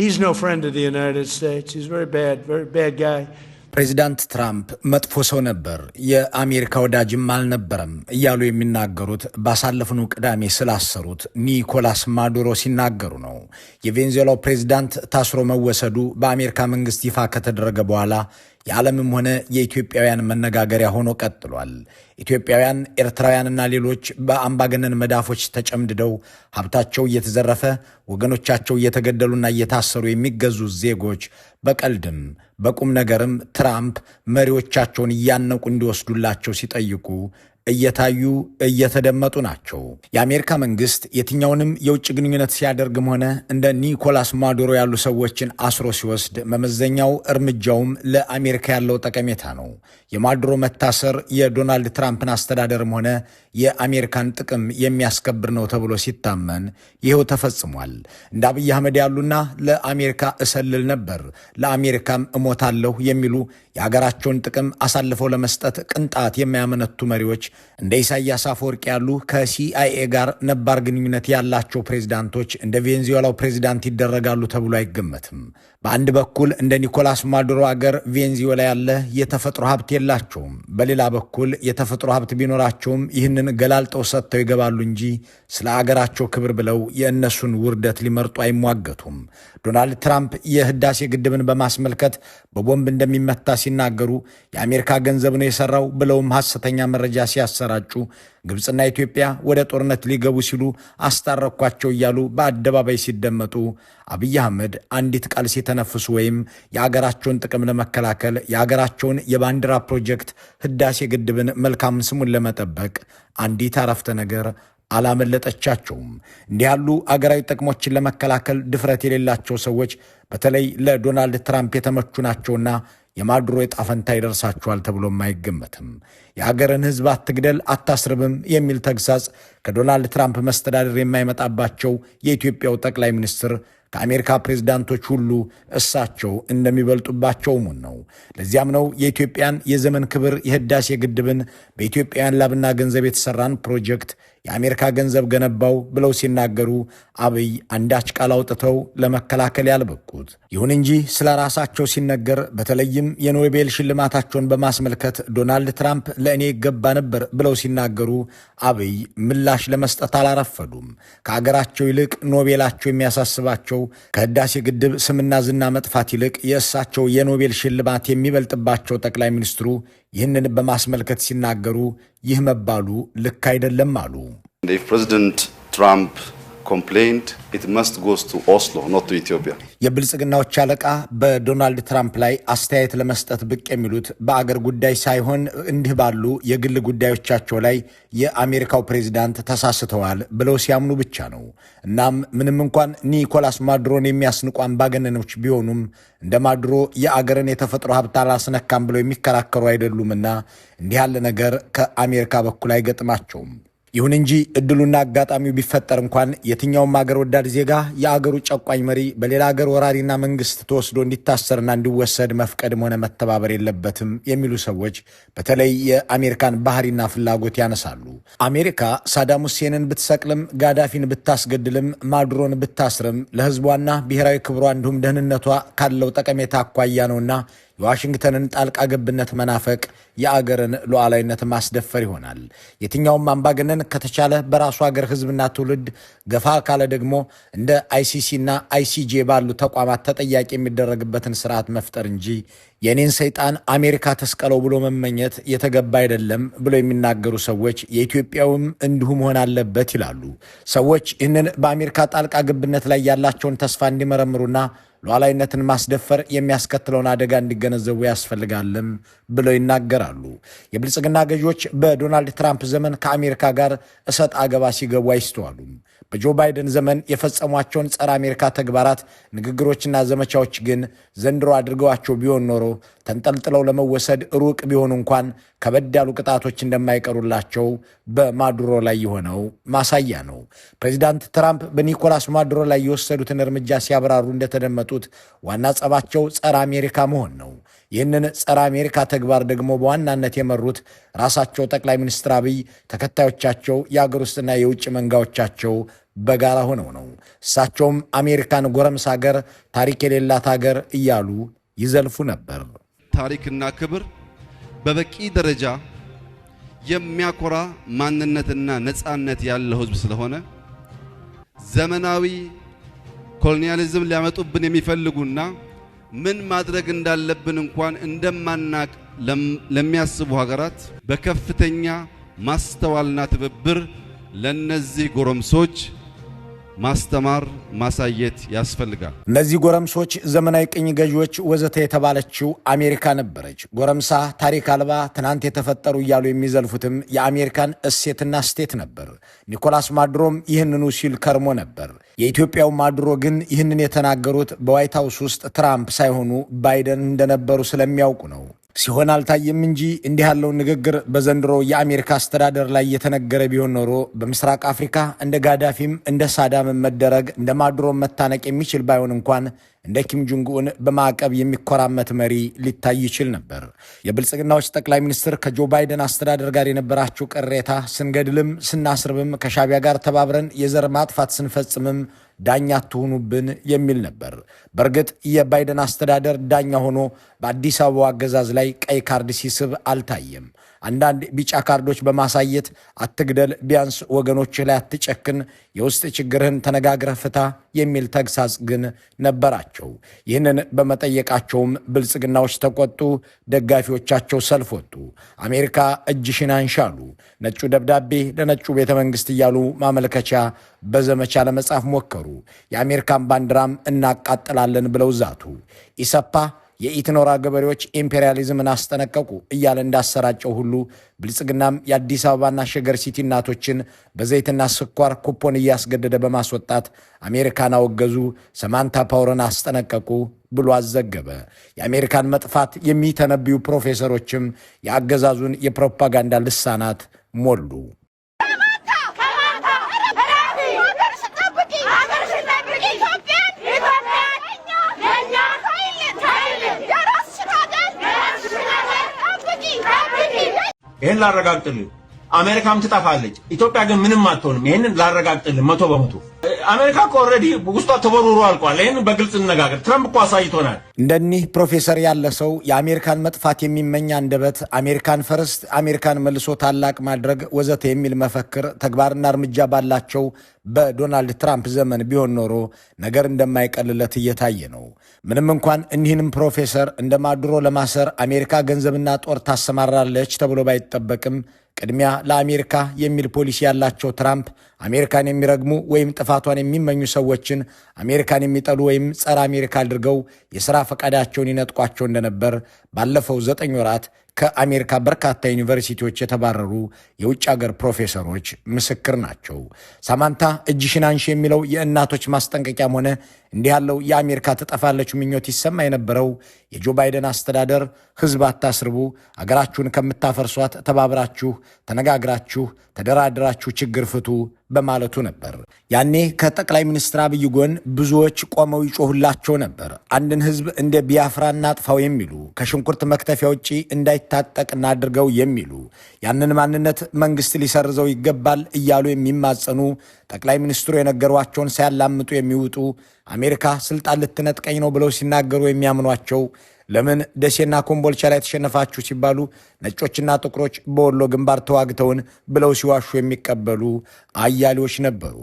He's no friend of the United States. He's very bad guy. ፕሬዚዳንት ትራምፕ መጥፎ ሰው ነበር፣ የአሜሪካ ወዳጅም አልነበረም እያሉ የሚናገሩት ባሳለፍነው ቅዳሜ ስላሰሩት ኒኮላስ ማዱሮ ሲናገሩ ነው። የቬንዙዌላው ፕሬዚዳንት ታስሮ መወሰዱ በአሜሪካ መንግስት ይፋ ከተደረገ በኋላ የዓለምም ሆነ የኢትዮጵያውያን መነጋገሪያ ሆኖ ቀጥሏል። ኢትዮጵያውያን፣ ኤርትራውያንና ሌሎች በአምባገነን መዳፎች ተጨምድደው ሀብታቸው እየተዘረፈ ወገኖቻቸው እየተገደሉና እየታሰሩ የሚገዙ ዜጎች በቀልድም በቁም ነገርም ትራምፕ መሪዎቻቸውን እያነቁ እንዲወስዱላቸው ሲጠይቁ እየታዩ እየተደመጡ ናቸው። የአሜሪካ መንግስት የትኛውንም የውጭ ግንኙነት ሲያደርግም ሆነ እንደ ኒኮላስ ማዱሮ ያሉ ሰዎችን አስሮ ሲወስድ መመዘኛው እርምጃውም ለአሜሪካ ያለው ጠቀሜታ ነው። የማዱሮ መታሰር የዶናልድ ትራምፕን አስተዳደርም ሆነ የአሜሪካን ጥቅም የሚያስከብር ነው ተብሎ ሲታመን ይኸው ተፈጽሟል። እንደ አብይ አህመድ ያሉና ለአሜሪካ እሰልል ነበር ለአሜሪካም እሞታለሁ የሚሉ የሀገራቸውን ጥቅም አሳልፈው ለመስጠት ቅንጣት የማያመነቱ መሪዎች እንደ ኢሳያስ አፈወርቂ ያሉ ከሲአይኤ ጋር ነባር ግንኙነት ያላቸው ፕሬዝዳንቶች እንደ ቬንዙዌላው ፕሬዝዳንት ይደረጋሉ ተብሎ አይገመትም። በአንድ በኩል እንደ ኒኮላስ ማዱሮ አገር ቬንዙዌላ ያለ የተፈጥሮ ሀብት የላቸውም። በሌላ በኩል የተፈጥሮ ሀብት ቢኖራቸውም ይህንን ገላልጠው ሰጥተው ይገባሉ እንጂ ስለ አገራቸው ክብር ብለው የእነሱን ውርደት ሊመርጡ አይሟገቱም። ዶናልድ ትራምፕ የህዳሴ ግድብን በማስመልከት በቦምብ እንደሚመታ ሲናገሩ የአሜሪካ ገንዘብ ነው የሰራው ብለውም ሐሰተኛ መረጃ ሲያሰራጩ ግብፅና ኢትዮጵያ ወደ ጦርነት ሊገቡ ሲሉ አስታረኳቸው እያሉ በአደባባይ ሲደመጡ አብይ አህመድ አንዲት ቃል ሲተነፍሱ ወይም የአገራቸውን ጥቅም ለመከላከል የአገራቸውን የባንዲራ ፕሮጀክት ህዳሴ ግድብን መልካም ስሙን ለመጠበቅ አንዲት አረፍተ ነገር አላመለጠቻቸውም። እንዲህ ያሉ አገራዊ ጥቅሞችን ለመከላከል ድፍረት የሌላቸው ሰዎች በተለይ ለዶናልድ ትራምፕ የተመቹ ናቸውና የማዱሮ የጣፈንታ ይደርሳቸዋል ተብሎም አይገመትም። የአገርን ህዝብ አትግደል አታስርብም የሚል ተግሳጽ ከዶናልድ ትራምፕ መስተዳደር የማይመጣባቸው የኢትዮጵያው ጠቅላይ ሚኒስትር ከአሜሪካ ፕሬዝዳንቶች ሁሉ እሳቸው እንደሚበልጡባቸው ሙን ነው። ለዚያም ነው የኢትዮጵያን የዘመን ክብር የህዳሴ ግድብን በኢትዮጵያውያን ላብና ገንዘብ የተሰራን ፕሮጀክት የአሜሪካ ገንዘብ ገነባው ብለው ሲናገሩ አብይ አንዳች ቃል አውጥተው ለመከላከል ያልበቁት። ይሁን እንጂ ስለ ራሳቸው ሲነገር በተለይም የኖቤል ሽልማታቸውን በማስመልከት ዶናልድ ትራምፕ ለእኔ ይገባ ነበር ብለው ሲናገሩ አብይ ምላሽ ለመስጠት አላረፈዱም። ከአገራቸው ይልቅ ኖቤላቸው የሚያሳስባቸው ከህዳሴ ግድብ ስምና ዝና መጥፋት ይልቅ የእሳቸው የኖቤል ሽልማት የሚበልጥባቸው ጠቅላይ ሚኒስትሩ ይህንን በማስመልከት ሲናገሩ ይህ መባሉ ልክ አይደለም አሉ። If President Trump complained, it must go to Oslo, not to Ethiopia. የብልጽግናዎች አለቃ በዶናልድ ትራምፕ ላይ አስተያየት ለመስጠት ብቅ የሚሉት በአገር ጉዳይ ሳይሆን እንዲህ ባሉ የግል ጉዳዮቻቸው ላይ የአሜሪካው ፕሬዝዳንት ተሳስተዋል ብለው ሲያምኑ ብቻ ነው። እናም ምንም እንኳን ኒኮላስ ማዱሮን የሚያስንቁ አምባገነኖች ቢሆኑም እንደ ማዱሮ የአገርን የተፈጥሮ ሀብት አላስነካም ብለው የሚከራከሩ አይደሉምና እንዲህ ያለ ነገር ከአሜሪካ በኩል አይገጥማቸውም። ይሁን እንጂ እድሉና አጋጣሚው ቢፈጠር እንኳን የትኛውም አገር ወዳድ ዜጋ የአገሩ ጨቋኝ መሪ በሌላ አገር ወራሪና መንግስት ተወስዶ እንዲታሰርና እንዲወሰድ መፍቀድም ሆነ መተባበር የለበትም የሚሉ ሰዎች በተለይ የአሜሪካን ባህሪና ፍላጎት ያነሳሉ። አሜሪካ ሳዳም ሁሴንን ብትሰቅልም፣ ጋዳፊን ብታስገድልም፣ ማዱሮን ብታስርም ለህዝቧና ብሔራዊ ክብሯ እንዲሁም ደህንነቷ ካለው ጠቀሜታ አኳያ ነውና የዋሽንግተንን ጣልቃ ገብነት መናፈቅ የአገርን ሉዓላዊነት ማስደፈር ይሆናል። የትኛውም አምባገነን ከተቻለ በራሱ አገር ህዝብና ትውልድ ገፋ ካለ ደግሞ እንደ አይሲሲና አይሲጄ ባሉ ተቋማት ተጠያቂ የሚደረግበትን ስርዓት መፍጠር እንጂ የኔን ሰይጣን አሜሪካ ተስቀለው ብሎ መመኘት የተገባ አይደለም ብሎ የሚናገሩ ሰዎች የኢትዮጵያውም እንዲሁ መሆን አለበት ይላሉ። ሰዎች ይህንን በአሜሪካ ጣልቃ ገብነት ላይ ያላቸውን ተስፋ እንዲመረምሩና ሉዓላዊነትን ማስደፈር የሚያስከትለውን አደጋ እንዲገነዘቡ ያስፈልጋልም ብለው ይናገራሉ። የብልጽግና ገዢዎች በዶናልድ ትራምፕ ዘመን ከአሜሪካ ጋር እሰጥ አገባ ሲገቡ አይስተዋሉም። በጆ ባይደን ዘመን የፈጸሟቸውን ጸረ አሜሪካ ተግባራት፣ ንግግሮችና ዘመቻዎች ግን ዘንድሮ አድርገዋቸው ቢሆን ኖሮ ተንጠልጥለው ለመወሰድ ሩቅ ቢሆኑ እንኳን ከበድ ያሉ ቅጣቶች እንደማይቀሩላቸው በማዱሮ ላይ የሆነው ማሳያ ነው። ፕሬዚዳንት ትራምፕ በኒኮላስ ማዱሮ ላይ የወሰዱትን እርምጃ ሲያብራሩ እንደተደመጡት የመጡት ዋና ጸባቸው ጸረ አሜሪካ መሆን ነው። ይህንን ጸረ አሜሪካ ተግባር ደግሞ በዋናነት የመሩት ራሳቸው ጠቅላይ ሚኒስትር አብይ፣ ተከታዮቻቸው፣ የአገር ውስጥና የውጭ መንጋዎቻቸው በጋራ ሆነው ነው። እሳቸውም አሜሪካን ጎረምሳ ሀገር፣ ታሪክ የሌላት ሀገር እያሉ ይዘልፉ ነበር። ታሪክና ክብር በበቂ ደረጃ የሚያኮራ ማንነትና ነፃነት ያለው ህዝብ ስለሆነ ዘመናዊ ኮሎኒያሊዝም ሊያመጡብን የሚፈልጉና ምን ማድረግ እንዳለብን እንኳን እንደማናቅ ለሚያስቡ ሀገራት በከፍተኛ ማስተዋልና ትብብር ለነዚህ ጎረምሶች ማስተማር ማሳየት ያስፈልጋል። እነዚህ ጎረምሶች ዘመናዊ ቅኝ ገዢዎች ወዘተ የተባለችው አሜሪካ ነበረች። ጎረምሳ፣ ታሪክ አልባ፣ ትናንት የተፈጠሩ እያሉ የሚዘልፉትም የአሜሪካን እሴትና ስቴት ነበር። ኒኮላስ ማዱሮም ይህንኑ ሲል ከርሞ ነበር። የኢትዮጵያው ማዱሮ ግን ይህንን የተናገሩት በዋይት ሃውስ ውስጥ ትራምፕ ሳይሆኑ ባይደን እንደነበሩ ስለሚያውቁ ነው። ሲሆን አልታየም እንጂ እንዲህ ያለው ንግግር በዘንድሮ የአሜሪካ አስተዳደር ላይ የተነገረ ቢሆን ኖሮ በምስራቅ አፍሪካ እንደ ጋዳፊም እንደ ሳዳም መደረግ እንደ ማዱሮ መታነቅ የሚችል ባይሆን እንኳን እንደ ኪም ጆንግ-ኡን በማዕቀብ የሚኮራመት መሪ ሊታይ ይችል ነበር። የብልጽግናዎች ጠቅላይ ሚኒስትር ከጆ ባይደን አስተዳደር ጋር የነበራቸው ቅሬታ ስንገድልም ስናስርብም ከሻቢያ ጋር ተባብረን የዘር ማጥፋት ስንፈጽምም ዳኛ አትሆኑብን የሚል ነበር። በእርግጥ የባይደን አስተዳደር ዳኛ ሆኖ በአዲስ አበባ አገዛዝ ላይ ቀይ ካርድ ሲስብ አልታየም። አንዳንድ ቢጫ ካርዶች በማሳየት አትግደል፣ ቢያንስ ወገኖችህ ላይ አትጨክን፣ የውስጥ ችግርህን ተነጋግረህ ፍታ የሚል ተግሳጽ ግን ነበራቸው። ይህንን በመጠየቃቸውም ብልጽግናዎች ተቆጡ፣ ደጋፊዎቻቸው ሰልፍ ወጡ። አሜሪካ እጅሽን አንሻሉ፣ ነጩ ደብዳቤ ለነጩ ቤተ መንግሥት እያሉ ማመልከቻ በዘመቻ ለመጻፍ ሞከሩ። የአሜሪካን ባንዲራም እናቃጥላለን ብለው ዛቱ። ኢሰፓ የኢትኖራ ገበሬዎች ኢምፔሪያሊዝምን አስጠነቀቁ እያለ እንዳሰራጨው ሁሉ ብልጽግናም የአዲስ አበባና ሸገር ሲቲ እናቶችን በዘይትና ስኳር ኩፖን እያስገደደ በማስወጣት አሜሪካን አወገዙ፣ ሰማንታ ፓወርን አስጠነቀቁ ብሎ አዘገበ። የአሜሪካን መጥፋት የሚተነብዩ ፕሮፌሰሮችም የአገዛዙን የፕሮፓጋንዳ ልሳናት ሞሉ። ይሄን ላረጋግጥልህ፣ አሜሪካም ትጠፋለች፣ ኢትዮጵያ ግን ምንም አትሆንም። ይሄንን ላረጋግጥልህ 100%። አሜሪካ እኮ ኦልሬዲ ውስጧ ተወርውሮ አልቋል። ይሄን በግልጽ እንነጋገር። ትራምፕ እኮ አሳይቶናል። እንደኒህ ፕሮፌሰር ያለ ሰው የአሜሪካን መጥፋት የሚመኝ አንደበት አሜሪካን ፈርስት፣ አሜሪካን መልሶ ታላቅ ማድረግ ወዘተ የሚል መፈክር ተግባርና እርምጃ ባላቸው በዶናልድ ትራምፕ ዘመን ቢሆን ኖሮ ነገር እንደማይቀልለት እየታየ ነው። ምንም እንኳን እኒህንም ፕሮፌሰር እንደ ማዱሮ ለማሰር አሜሪካ ገንዘብና ጦር ታሰማራለች ተብሎ ባይጠበቅም ቅድሚያ ለአሜሪካ የሚል ፖሊሲ ያላቸው ትራምፕ አሜሪካን የሚረግሙ ወይም ጥፋቷን የሚመኙ ሰዎችን አሜሪካን የሚጠሉ ወይም ጸረ አሜሪካ አድርገው የሥራ ፈቃዳቸውን ይነጥቋቸው እንደነበር ባለፈው 9 ወራት ከአሜሪካ በርካታ ዩኒቨርሲቲዎች የተባረሩ የውጭ ሀገር ፕሮፌሰሮች ምስክር ናቸው። ሳማንታ እጅሽን አንሺ የሚለው የእናቶች ማስጠንቀቂያም ሆነ እንዲህ ያለው የአሜሪካ ትጠፋለች ምኞት ይሰማ የነበረው የጆ ባይደን አስተዳደር ሕዝብ አታስርቡ፣ አገራችሁን ከምታፈርሷት ተባብራችሁ ተነጋግራችሁ ተደራድራችሁ ችግር ፍቱ በማለቱ ነበር። ያኔ ከጠቅላይ ሚኒስትር አብይ ጎን ብዙዎች ቆመው ይጮሁላቸው ነበር። አንድን ሕዝብ እንደ ቢያፍራ እናጥፋው የሚሉ፣ ከሽንኩርት መክተፊያ ውጪ እንዳይታጠቅ እናድርገው የሚሉ፣ ያንን ማንነት መንግስት ሊሰርዘው ይገባል እያሉ የሚማጸኑ፣ ጠቅላይ ሚኒስትሩ የነገሯቸውን ሳያላምጡ የሚውጡ፣ አሜሪካ ስልጣን ልትነጥቀኝ ነው ብለው ሲናገሩ የሚያምኗቸው፣ ለምን ደሴና ኮምቦልቻ ላይ ተሸነፋችሁ ሲባሉ ነጮችና ጥቁሮች በወሎ ግንባር ተዋግተውን ብለው ሲዋሹ የሚቀበሉ አያሌዎች ነበሩ።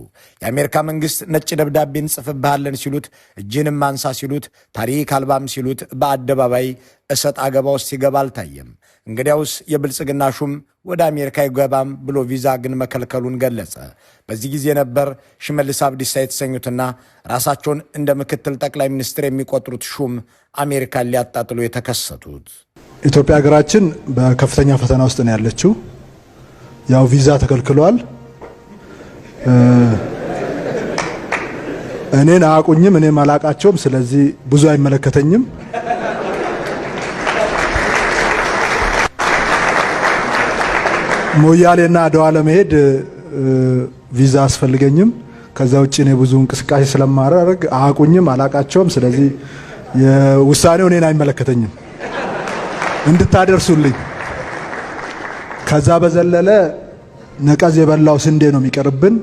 የአሜሪካ መንግስት ነጭ ደብዳቤ እንጽፍብሃለን ሲሉት፣ እጅንም ማንሳ ሲሉት፣ ታሪክ አልባም ሲሉት በአደባባይ እሰጥ አገባ ውስጥ ሲገባ አልታየም። እንግዲያውስ የብልጽግና ሹም ወደ አሜሪካ ይገባም ብሎ ቪዛ ግን መከልከሉን ገለጸ። በዚህ ጊዜ ነበር ሽመልስ አብዲሳ የተሰኙትና ራሳቸውን እንደ ምክትል ጠቅላይ ሚኒስትር የሚቆጥሩት ሹም አሜሪካን ሊያጣጥሉ የተከሰቱት። ኢትዮጵያ ሀገራችን በከፍተኛ ፈተና ውስጥ ነው ያለችው። ያው ቪዛ ተከልክሏል። እኔን አያውቁኝም፣ እኔም አላቃቸውም። ስለዚህ ብዙ አይመለከተኝም። ሞያሌና አድዋ ለመሄድ ቪዛ አስፈልገኝም። ከዛ ውጪ ነው ብዙ እንቅስቃሴ ስለማረግ አቁኝም አላቃቸውም። ስለዚህ የውሳኔው እኔን አይመለከተኝም እንድታደርሱልኝ። ከዛ በዘለለ ነቀዝ የበላው ስንዴ ነው የሚቀርብን፣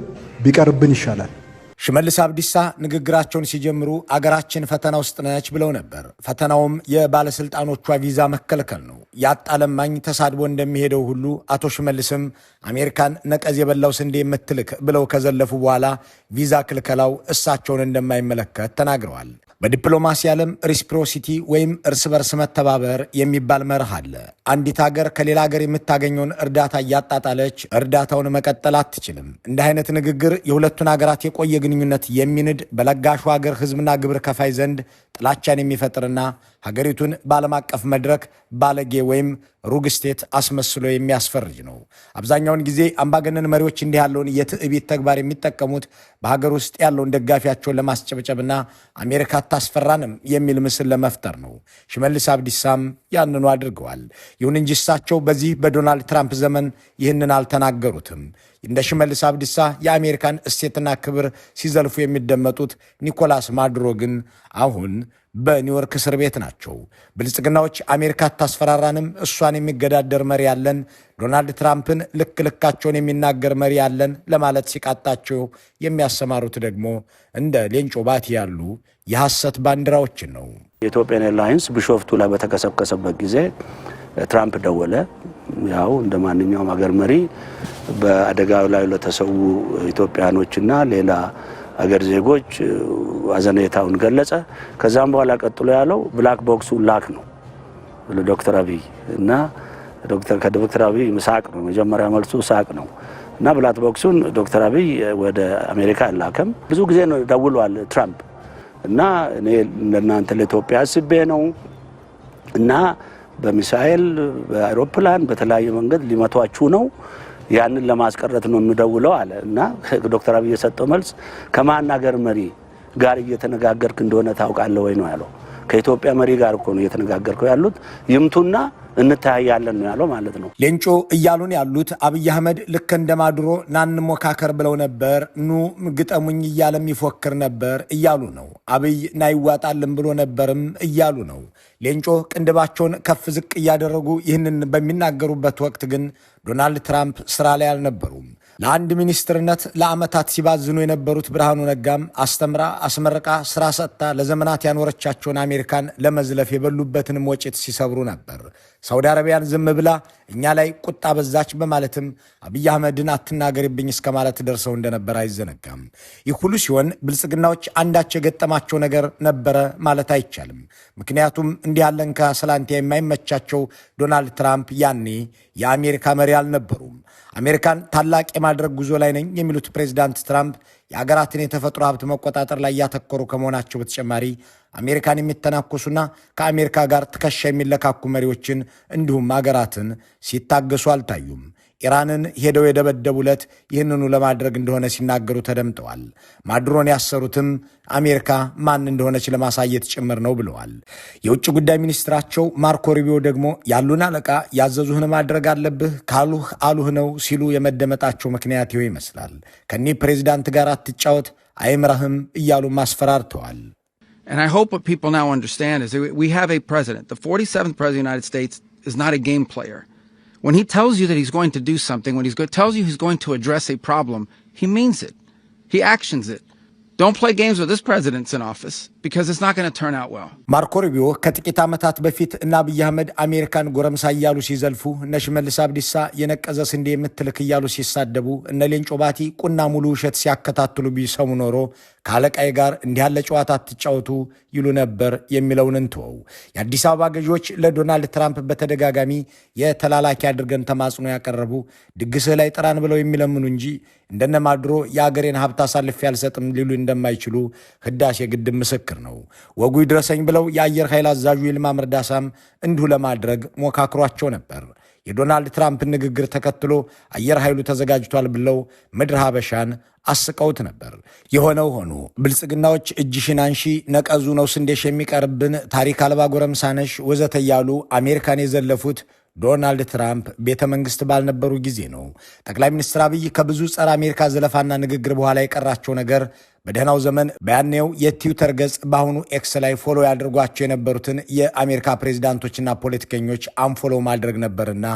ቢቀርብን ይሻላል። ሽመልስ አብዲሳ ንግግራቸውን ሲጀምሩ አገራችን ፈተና ውስጥ ነች ብለው ነበር። ፈተናውም የባለስልጣኖቿ ቪዛ መከልከል ነው። ያጣለማኝ ተሳድቦ እንደሚሄደው ሁሉ አቶ ሽመልስም አሜሪካን ነቀዝ የበላው ስንዴ የምትልክ ብለው ከዘለፉ በኋላ ቪዛ ክልከላው እሳቸውን እንደማይመለከት ተናግረዋል። በዲፕሎማሲ ዓለም ሪስፕሮሲቲ ወይም እርስ በርስ መተባበር የሚባል መርህ አለ። አንዲት ሀገር ከሌላ ሀገር የምታገኘውን እርዳታ እያጣጣለች እርዳታውን መቀጠል አትችልም። እንዲህ አይነት ንግግር የሁለቱን ሀገራት የቆየ ግንኙነት የሚንድ፣ በለጋሹ ሀገር ህዝብና ግብር ከፋይ ዘንድ ጥላቻን የሚፈጥርና ሀገሪቱን በዓለም አቀፍ መድረክ ባለጌ ወይም ሩግ ስቴት አስመስሎ የሚያስፈርጅ ነው። አብዛኛውን ጊዜ አምባገነን መሪዎች እንዲህ ያለውን የትዕቢት ተግባር የሚጠቀሙት በሀገር ውስጥ ያለውን ደጋፊያቸውን ለማስጨብጨብና አሜሪካ አታስፈራንም የሚል ምስል ለመፍጠር ነው። ሽመልስ አብዲሳም ያንኑ አድርገዋል። ይሁን እንጂ እሳቸው በዚህ በዶናልድ ትራምፕ ዘመን ይህንን አልተናገሩትም። እንደ ሽመልስ አብዲሳ የአሜሪካን እሴትና ክብር ሲዘልፉ የሚደመጡት ኒኮላስ ማዱሮ ግን አሁን በኒውዮርክ እስር ቤት ናቸው። ብልጽግናዎች አሜሪካ አታስፈራራንም፣ እሷን የሚገዳደር መሪ ያለን፣ ዶናልድ ትራምፕን ልክ ልካቸውን የሚናገር መሪ ያለን ለማለት ሲቃጣቸው የሚያሰማሩት ደግሞ እንደ ሌንጮ ባቲ ያሉ የሐሰት ባንዲራዎችን ነው። የኢትዮጵያን ኤርላይንስ ቢሾፍቱ ላይ በተከሰከሰበት ጊዜ ትራምፕ ደወለ። ያው እንደ ማንኛውም ሀገር መሪ በአደጋው ላይ ለተሰዉ ኢትዮጵያኖችና ሌላ አገር ዜጎች አዘኔታውን ገለጸ። ከዛም በኋላ ቀጥሎ ያለው ብላክ ቦክሱ ላክ ነው ለዶክተር አብይ እና ከዶክተር አብይ ሳቅ ነው መጀመሪያ መልሱ ሳቅ ነው እና ብላክ ቦክሱን ዶክተር አብይ ወደ አሜሪካ አላከም። ብዙ ጊዜ ነው ደውሏል ትራምፕ እና እኔ ለእናንተ ለኢትዮጵያ አስቤ ነው እና በሚሳኤል በአውሮፕላን በተለያየ መንገድ ሊመቷችሁ ነው፣ ያንን ለማስቀረት ነው የምደውለው አለ እና ዶክተር አብይ የሰጠው መልስ ከማን ሀገር መሪ ጋር እየተነጋገርክ እንደሆነ ታውቃለህ ወይ ነው ያለው። ከኢትዮጵያ መሪ ጋር እኮ ነው እየተነጋገርከው ያሉት፣ ይምቱና እንታያለን ነው ያለው ማለት ነው። ሌንጮ እያሉን ያሉት አብይ አህመድ ልክ እንደ ማዱሮ ናንሞካከር ብለው ነበር፣ ኑ ግጠሙኝ እያለም ይፎክር ነበር እያሉ ነው። አብይ ናይዋጣልን ብሎ ነበርም እያሉ ነው። ሌንጮ ቅንድባቸውን ከፍ ዝቅ እያደረጉ ይህንን በሚናገሩበት ወቅት ግን ዶናልድ ትራምፕ ስራ ላይ አልነበሩም። ለአንድ ሚኒስትርነት ለዓመታት ሲባዝኑ የነበሩት ብርሃኑ ነጋም አስተምራ አስመርቃ ስራ ሰጥታ ለዘመናት ያኖረቻቸውን አሜሪካን ለመዝለፍ የበሉበትንም ወጭት ሲሰብሩ ነበር። ሳውዲ አረቢያን ዝም ብላ እኛ ላይ ቁጣ በዛች በማለትም አብይ አህመድን አትናገርብኝ እስከ ማለት ደርሰው እንደነበር አይዘነጋም። ይህ ሁሉ ሲሆን ብልጽግናዎች አንዳች የገጠማቸው ነገር ነበረ ማለት አይቻልም። ምክንያቱም እንዲህ ያለን ከሰላንቲያ የማይመቻቸው ዶናልድ ትራምፕ ያኔ የአሜሪካ መሪ አልነበሩም። አሜሪካን ታላቅ የማድረግ ጉዞ ላይ ነኝ የሚሉት ፕሬዚዳንት ትራምፕ የአገራትን የተፈጥሮ ሀብት መቆጣጠር ላይ ያተኮሩ ከመሆናቸው በተጨማሪ አሜሪካን የሚተናኮሱና ከአሜሪካ ጋር ትከሻ የሚለካኩ መሪዎችን እንዲሁም አገራትን ሲታገሱ አልታዩም። ኢራንን ሄደው የደበደቡለት ይህንኑ ለማድረግ እንደሆነ ሲናገሩ ተደምጠዋል። ማዱሮን ያሰሩትም አሜሪካ ማን እንደሆነች ለማሳየት ጭምር ነው ብለዋል። የውጭ ጉዳይ ሚኒስትራቸው ማርኮ ሩቢዮ ደግሞ ያሉን አለቃ ያዘዙህን ማድረግ አለብህ ካሉህ አሉህ ነው ሲሉ የመደመጣቸው ምክንያት ይኸው ይመስላል። ከኒህ ፕሬዚዳንት ጋር አትጫወት አይምራህም እያሉ ማስፈራርተዋል። And I hope what people now understand is that we have a president. The 47th president of the United States is not a game player. When he tells you that he's going to do something, when he tells you he's going to address a problem, he means it. He actions it. Don't play games with this president's in office because it's not going to turn out well. ማርኮ ሩቢዮ ከጥቂት ዓመታት በፊት እና አብይ አህመድ አሜሪካን ጎረምሳ እያሉ ሲዘልፉ፣ እነ ሽመልስ አብዲሳ የነቀዘ ስንዴ የምትልክ እያሉ ሲሳደቡ፣ እነ ሌንጮ ባቲ ቁና ሙሉ ውሸት ሲያከታትሉ ቢሰሙ ኖሮ ከአለቃዬ ጋር እንዲህ ያለ ጨዋታ አትጫወቱ ይሉ ነበር የሚለውን እንተወው። የአዲስ አበባ ገዢዎች ለዶናልድ ትራምፕ በተደጋጋሚ የተላላኪ አድርገን ተማጽኖ ያቀረቡ፣ ድግስህ ላይ ጥራን ብለው የሚለምኑ እንጂ እንደነ ማዱሮ የአገሬን ሀብት አሳልፌ አልሰጥም ሊሉ እንደማይችሉ ህዳሴ ግድብ ምስክር ነው። ወጉ ይድረሰኝ ብለው የአየር ኃይል አዛዡ ይልማ መርዳሳም እንዲሁ ለማድረግ ሞካክሯቸው ነበር። የዶናልድ ትራምፕን ንግግር ተከትሎ አየር ኃይሉ ተዘጋጅቷል ብለው ምድር ሀበሻን አስቀውት ነበር። የሆነው ሆኖ ብልጽግናዎች እጅሽን አንሺ፣ ነቀዙ ነው ስንዴሽ የሚቀርብን፣ ታሪክ አልባ ጎረምሳነሽ ወዘተ እያሉ አሜሪካን የዘለፉት ዶናልድ ትራምፕ ቤተ መንግስት ባልነበሩ ጊዜ ነው። ጠቅላይ ሚኒስትር አብይ ከብዙ ጸረ አሜሪካ ዘለፋና ንግግር በኋላ የቀራቸው ነገር በደህናው ዘመን በያኔው የትዊተር ገጽ በአሁኑ ኤክስ ላይ ፎሎ ያድርጓቸው የነበሩትን የአሜሪካ ፕሬዚዳንቶችና ፖለቲከኞች አንፎሎ ማድረግ ነበርና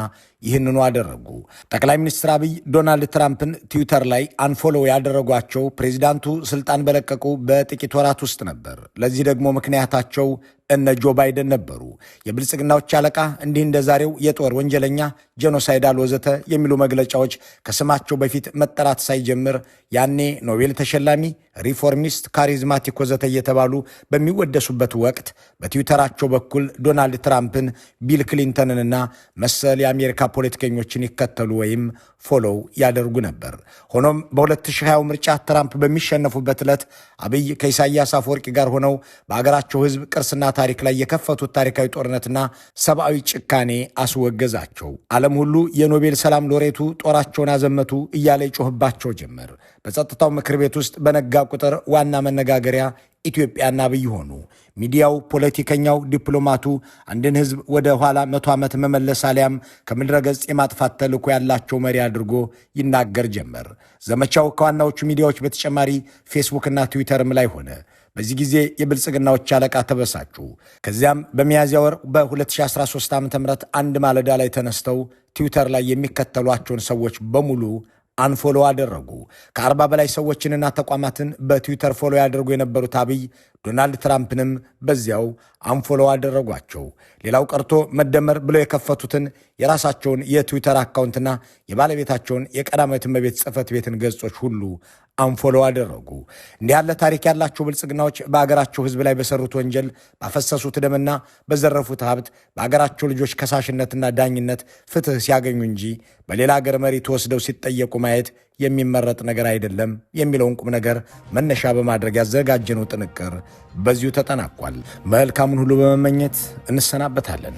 ይህንኑ አደረጉ። ጠቅላይ ሚኒስትር አብይ ዶናልድ ትራምፕን ትዊተር ላይ አንፎሎ ያደረጓቸው ፕሬዚዳንቱ ስልጣን በለቀቁ በጥቂት ወራት ውስጥ ነበር። ለዚህ ደግሞ ምክንያታቸው እነ ጆ ባይደን ነበሩ። የብልጽግናዎች አለቃ እንዲህ እንደ ዛሬው የጦር ወንጀለኛ፣ ጄኖሳይዳል ወዘተ የሚሉ መግለጫዎች ከስማቸው በፊት መጠራት ሳይጀምር ያኔ ኖቤል ተሸላሚ፣ ሪፎርሚስት፣ ካሪዝማቲክ ወዘተ እየተባሉ በሚወደሱበት ወቅት በትዊተራቸው በኩል ዶናልድ ትራምፕን፣ ቢል ክሊንተንንና መሰል የአሜሪካ ፖለቲከኞችን ይከተሉ ወይም ፎሎው ያደርጉ ነበር። ሆኖም በ2020 ምርጫ ትራምፕ በሚሸነፉበት ዕለት አብይ ከኢሳያስ አፈወርቂ ጋር ሆነው በአገራቸው ሕዝብ ቅርስና ታሪክ ላይ የከፈቱት ታሪካዊ ጦርነትና ሰብአዊ ጭካኔ አስወገዛቸው። ዓለም ሁሉ የኖቤል ሰላም ሎሬቱ ጦራቸውን አዘመቱ እያለ ይጮህባቸው ጀመር። በጸጥታው ምክር ቤት ውስጥ በነጋ ቁጥር ዋና መነጋገሪያ ኢትዮጵያና አብይ ሆኑ። ሚዲያው፣ ፖለቲከኛው፣ ዲፕሎማቱ አንድን ህዝብ ወደ ኋላ 100 ዓመት መመለስ አሊያም ከምድረ ገጽ የማጥፋት ተልዕኮ ያላቸው መሪ አድርጎ ይናገር ጀመር። ዘመቻው ከዋናዎቹ ሚዲያዎች በተጨማሪ ፌስቡክና ትዊተርም ላይ ሆነ። በዚህ ጊዜ የብልጽግናዎች አለቃ ተበሳጩ። ከዚያም በሚያዝያ ወር በ2013 ዓ.ም አንድ ማለዳ ላይ ተነስተው ትዊተር ላይ የሚከተሏቸውን ሰዎች በሙሉ አንፎሎ አደረጉ። ከ40 በላይ ሰዎችንና ተቋማትን በትዊተር ፎሎ ያደርጉ የነበሩት አብይ ዶናልድ ትራምፕንም በዚያው አንፎሎ አደረጓቸው። ሌላው ቀርቶ መደመር ብለው የከፈቱትን የራሳቸውን የትዊተር አካውንትና የባለቤታቸውን የቀዳማዊት እመቤት ጽሕፈት ቤትን ገጾች ሁሉ አንፎሎ አደረጉ። እንዲህ ያለ ታሪክ ያላቸው ብልጽግናዎች በአገራቸው ሕዝብ ላይ በሰሩት ወንጀል፣ ባፈሰሱት ደምና በዘረፉት ሀብት በአገራቸው ልጆች ከሳሽነትና ዳኝነት ፍትህ ሲያገኙ እንጂ በሌላ አገር መሪ ተወስደው ሲጠየቁ ማየት የሚመረጥ ነገር አይደለም የሚለውን ቁም ነገር መነሻ በማድረግ ያዘጋጀነው ጥንቅር በዚሁ ተጠናቋል። መልካሙን ሁሉ በመመኘት እንሰናበታለን።